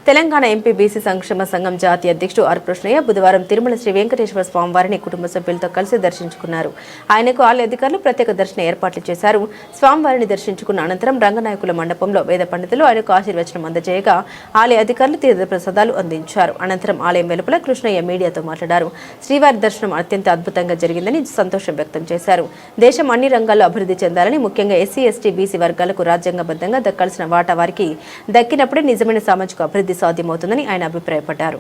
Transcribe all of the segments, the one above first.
Telangana MP BC సంక్షేమ సంఘం జాతీయ అధ్యక్షుడు ఆర్ కృష్ణయ్య బుధవారం తిరుమల శ్రీ వెంకటేశ్వర స్వామి వారిని కుటుంబ సభ్యులతో కలిసి దర్శించుకున్నారు. ఆయనకు ఆలయ అధికారులు ప్రత్యేక దర్శన ఏర్పాట్లు చేశారు. స్వామివారిని దర్శించుకున్న అనంతరం రంగనాయకుల మండపంలో వేద పండితులు ఆయనకు ఆశీర్వచనం అందజేయగా ఆలయ అధికారులు తీర్థ ప్రసాదాలు అందించారు. అనంతరం ఆలయం వెలుపల కృష్ణయ్య మీడియాతో మాట్లాడారు. శ్రీవారి దర్శనం అత్యంత అద్భుతంగా జరిగిందని సంతోషం వ్యక్తం చేశారు. దేశం అన్ని రంగాల్లో అభివృద్ధి చెందాలని, ముఖ్యంగా ఎస్సీ, ఎస్టీ, బీసీ వర్గాలకు రాజ్యాంగబద్ధంగా దక్కాల్సిన వాటా వారికి దక్కినప్పుడే నిజమైన సామాజిక అభివృద్ధి సాధ్యమవుతుందని ఆయన అభిప్రాయపడ్డారు.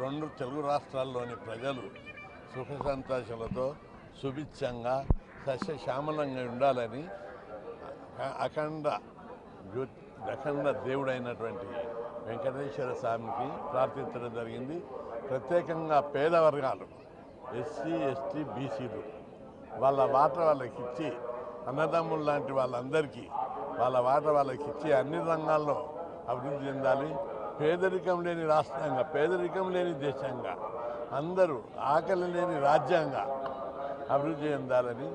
రెండు తెలుగు రాష్ట్రాల్లోని ప్రజలు సుఖ సంతోషాలతో సుభిక్షంగా సస్యశ్యామలంగా ఉండాలని అఖండ దేవుడైనటువంటి వెంకటేశ్వర స్వామికి ప్రార్థించడం జరిగింది. ప్రత్యేకంగా పేద వర్గాలు ఎస్సీ, ఎస్టీ, బీసీలు వాళ్ళ వాట వాళ్ళకి ఇచ్చి, అన్నదమ్ములు లాంటి వాళ్ళందరికీ వాళ్ళ వాట వాళ్ళకి ఇచ్చి అన్ని రంగాల్లో అభివృద్ధి చెందాలి. పేదరికం లేని రాష్ట్రంగా, పేదరికం లేని దేశంగా, అందరూ ఆకలి లేని రాజ్యంగా అభివృద్ధి చెందాలని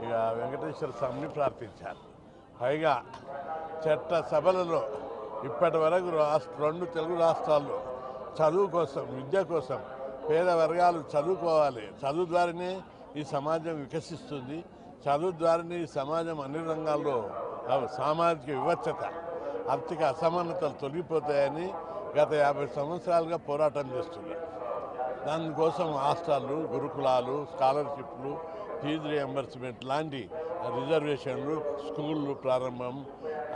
ఇక వెంకటేశ్వర స్వామిని ప్రార్థించారు. పైగా చట్ట సభలలో ఇప్పటి వరకు రెండు తెలుగు రాష్ట్రాల్లో చదువు కోసం, విద్య కోసం పేద వర్గాలు చదువుకోవాలి. చదువు ద్వారానే ఈ సమాజం వికసిస్తుంది. చదువు ద్వారానే ఈ సమాజం అన్ని రంగాల్లో సామాజిక వివక్షత, ఆర్థిక అసమానతలు తొలగిపోతాయని గత 50 సంవత్సరాలుగా పోరాటం చేస్తున్నారు. దానికోసం హాస్టళ్ళు, గురుకులాలు, స్కాలర్షిప్లు, ఫీజు రియంబర్స్మెంట్ లాంటి రిజర్వేషన్లు, స్కూళ్ళు ప్రారంభం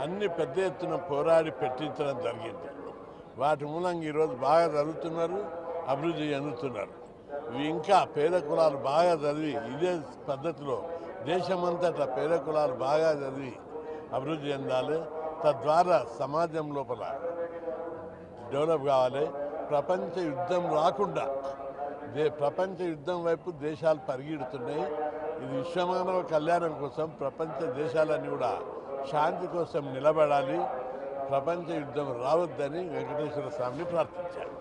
అన్ని పెద్ద ఎత్తున పోరాడి పెట్టించడం జరిగింది. వాటి మూలంగా ఈరోజు బాగా చదువుతున్నారు, అభివృద్ధి చెందుతున్నారు. ఇంకా పేద కులాలు బాగా చదివి ఇదే పద్ధతిలో దేశమంతటా పేద కులాలు బాగా చదివి అభివృద్ధి చెందాలి. తద్వారా సమాజం లోపల డెవలప్ కావాలి. ప్రపంచ యుద్ధం రాకుండా ప్రపంచ యుద్ధం వైపు దేశాలు పరిగెడుతున్నాయి. ఇది విశ్వమానవ కళ్యాణం కోసం ప్రపంచ దేశాలన్నీ కూడా శాంతి కోసం నిలబడాలి. ప్రపంచ యుద్ధం రావద్దని వెంకటేశ్వర స్వామిని ప్రార్థించారు.